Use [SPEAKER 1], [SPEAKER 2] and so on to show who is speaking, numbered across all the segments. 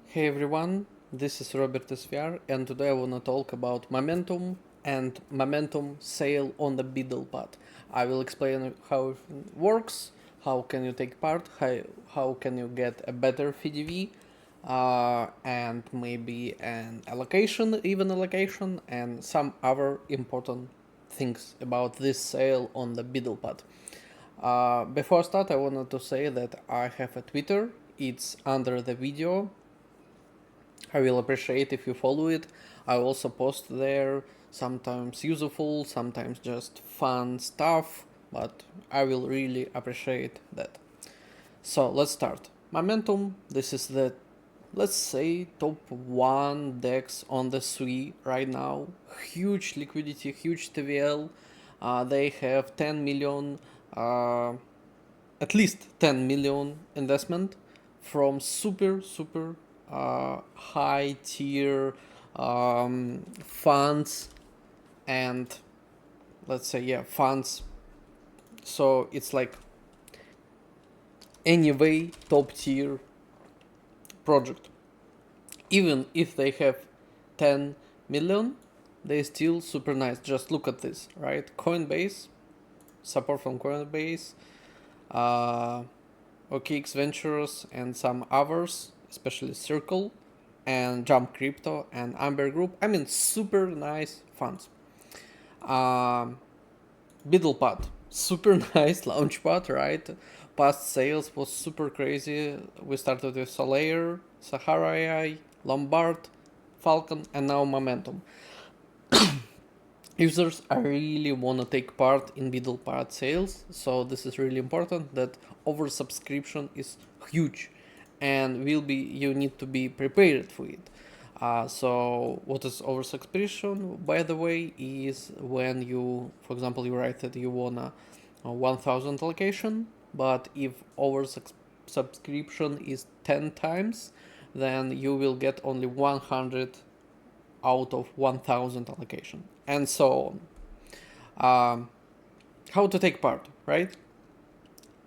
[SPEAKER 1] Hey everyone, this is Robert SVR and today I want to talk about momentum and momentum sale on the Buidlpad. I will explain how it works, how can you take part, how can you get a better VDV, and maybe an allocation, even allocation, and some other important things about this sale on the Buidlpad. Before I start, I wanted to say that I have a Twitter. It's under the video. I will appreciate if you follow it. I also post there, sometimes useful, sometimes just fun stuff, but I will really appreciate that. So let's start. Momentum, this is the, let's say, top 1 DEX on the SUI right now. Huge liquidity, huge TVL. They have 10 million, at least 10 million investment from super high tier funds, and let's say funds, so it's like anyway top tier project. Even if they have 10 million, they still super nice. Just look at this, right? Coinbase, support from Coinbase, OKX Ventures and some others, especially Circle and Jump Crypto and Amber Group. I mean, super nice funds. Buidlpad, super nice launchpad, right? Past sales was super crazy. We started with Solaire, Sahara AI, Lombard, Falcon, and now Momentum. Users I really want to take part in Buidlpad sales, so this is really important. That oversubscription is huge, and will be you need to be prepared for it. So what is oversubscription, by the way, is when you, for example, you write that you want a 1000 allocation, but if oversubscription is 10 times, then you will get only 100 out of 1000 allocation, and so on. How to take part, right?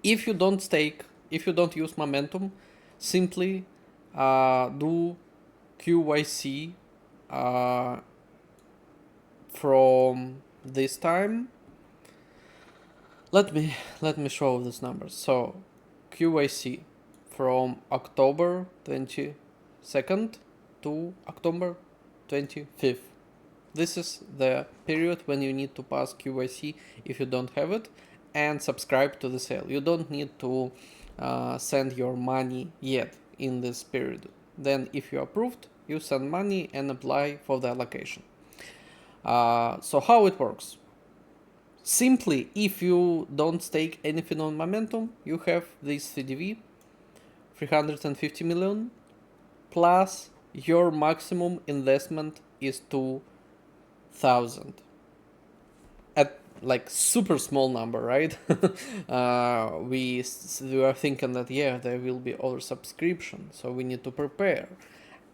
[SPEAKER 1] If you don't stake, if you don't use momentum, simply do QYC from this time. Let me show these numbers. So QYC from October 22nd to October 25th. This is the period when you need to pass QYC if you don't have it, and subscribe to the sale. You don't need to send your money yet in this period. Then if you approved, you send money and apply for the allocation. So how it works? Simply, if you don't stake anything on momentum, you have this CDV, 350 million, plus your maximum investment is 2,000. At like super small number, right? We are thinking that there will be oversubscription, so we need to prepare.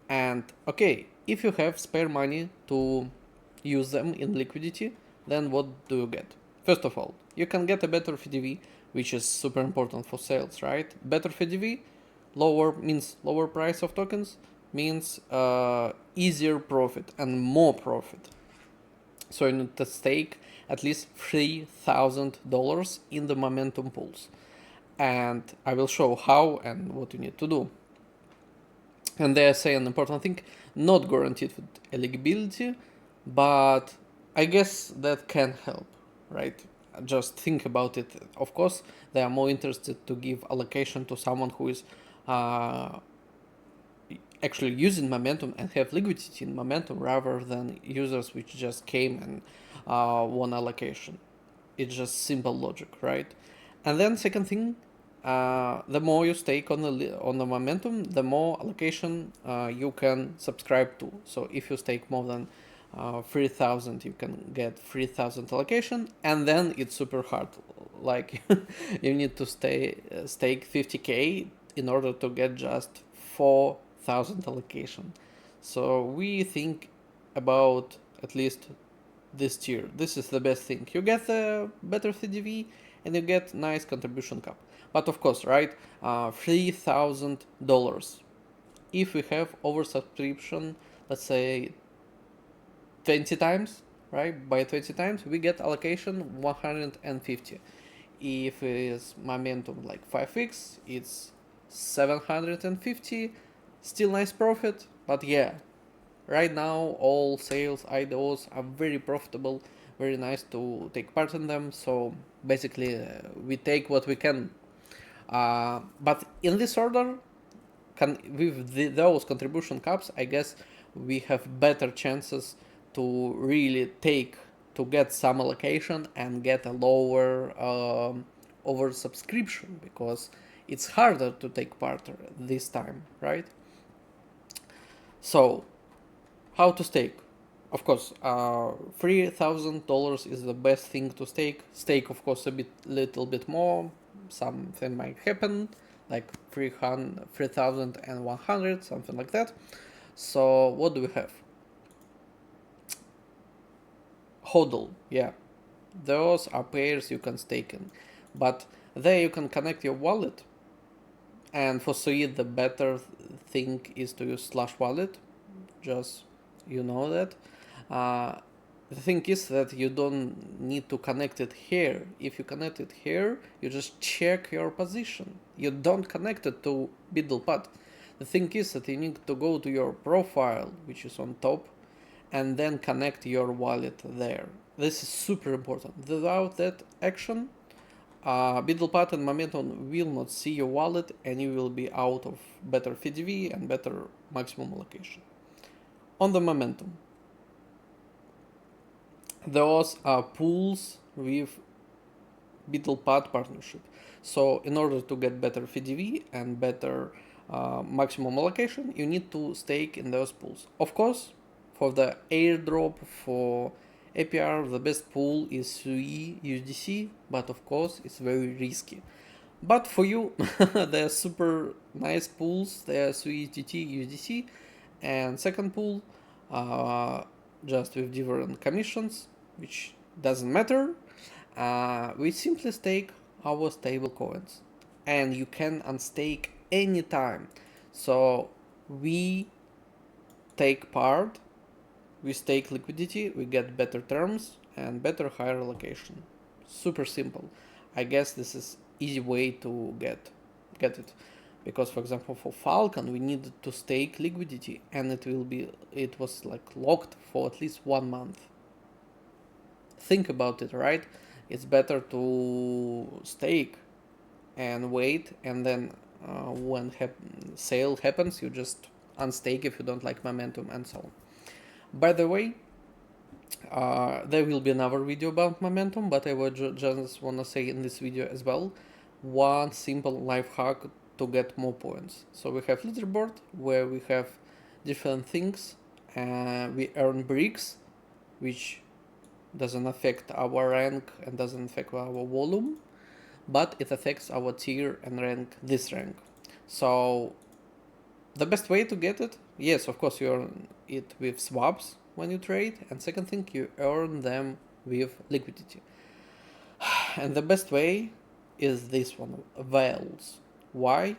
[SPEAKER 1] And okay, if you have spare money to use them in liquidity, then what do you get? First of all, you can get a better VDV, which is super important for sales, right? Better VDV, lower means lower price of tokens, means easier profit and more profit. So you need to stake at least $3,000 in the momentum pools. And I will show how and what you need to do. And they say an important thing, not guaranteed with eligibility, but I guess that can help, right? Just think about it. Of course, they are more interested to give allocation to someone who is actually using momentum and have liquidity in momentum, rather than users which just came and want allocation. It's just simple logic, right? And then second thing, the more you stake on the momentum, the more allocation you can subscribe to. So if you stake more than 3,000, you can get 3,000 allocation, and then it's super hard. Like you need to stake 50k in order to get just 4,000 allocation. So we think about at least this tier. This is the best thing. You get a better CDV and you get nice contribution cap. But of course, right, $3,000 if we have oversubscription, let's say 20 times, right? By 20 times, we get allocation 150. If it's momentum like 5 weeks, it's 750. Still nice profit, but yeah, right now all sales IDOs are very profitable, very nice to take part in them. So basically, we take what we can. But in this order, with those contribution caps, I guess we have better chances to really to get some allocation and get a lower oversubscription, because it's harder to take part this time, right? So, how to stake? Of course, $3,000 is the best thing to stake. Stake, of course, little bit more. Something might happen, like 3,100, something like that. So, what do we have? HODL, yeah. Those are pairs you can stake in. But there you can connect your wallet. And for SUI, the better thing is to use /wallet. Just, you know that. The thing is that you don't need to connect it here. If you connect it here, you just check your position. You don't connect it to Buidlpad. The thing is that you need to go to your profile, which is on top, and then connect your wallet there. This is super important. Without that action, Buidlpad and Momentum will not see your wallet, and you will be out of better FDV and better maximum allocation. On the Momentum, those are pools with Buidlpad partnership. So in order to get better FDV and better maximum allocation, you need to stake in those pools. Of course, for the airdrop, for APR, the best pool is SUI USDC, but of course it's very risky. But for you, they're super nice pools. They're SUI USDC, and second pool, just with different commissions, which doesn't matter. We simply stake our stable coins, and you can unstake anytime. So we take part, we stake liquidity, we get better terms and better higher allocation. Super simple. I guess this is easy way to get it, because for example for Falcon we needed to stake liquidity, and it was like locked for at least 1 month. Think about it, right? It's better to stake and wait, and then when sale happens, you just unstake if you don't like momentum and so on. By the way, there will be another video about momentum, but I would just want to say in this video as well one simple life hack to get more points. So we have leaderboard where we have different things. We earn bricks, which doesn't affect our rank and doesn't affect our volume, but it affects our tier and rank, this rank. So the best way to get it, yes, of course, you earn it with swaps when you trade, and second thing, you earn them with liquidity. And the best way is this one, whales. Why?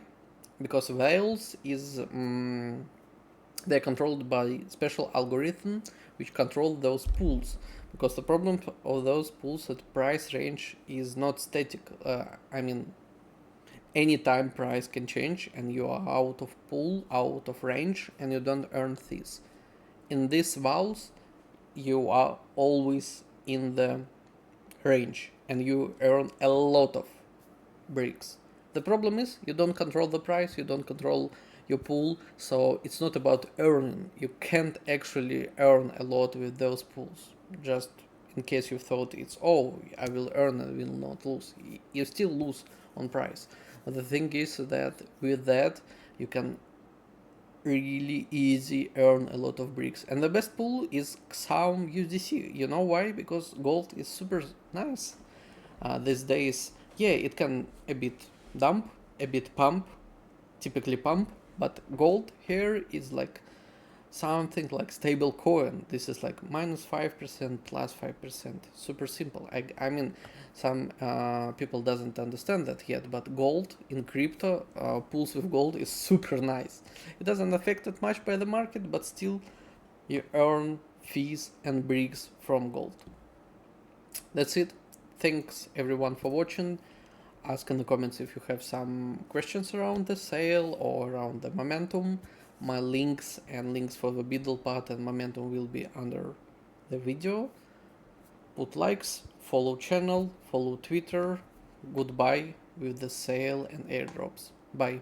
[SPEAKER 1] Because whales is they're controlled by special algorithm which control those pools. Because the problem of those pools that price range is not static. I mean, anytime price can change and you are out of pool, out of range, and you don't earn this. In these vals, you are always in the range and you earn a lot of bricks. The problem is you don't control the price, you don't control your pool, so it's not about earning. You can't actually earn a lot with those pools. Just in case you thought it's, oh, I will earn and will not lose. You still lose on price. But the thing is that with that, you can really easy earn a lot of bricks. And the best pool is XAUM USDC. You know why? Because gold is super nice. These days, yeah, it can a bit dump, a bit pump, typically pump, but gold here is like something like stable coin. This is like -5%, +5%. Super simple. I mean, some people doesn't understand that yet, but gold in crypto, pools with gold is super nice. It doesn't affect it much by the market, but still you earn fees and bricks from gold. That's it. Thanks everyone for watching. Ask in the comments if you have some questions around the sale or around the momentum. My links and links for the Buidlpad and momentum will be under the video. Put likes, follow channel, follow Twitter. Goodbye with the sale and airdrops. Bye.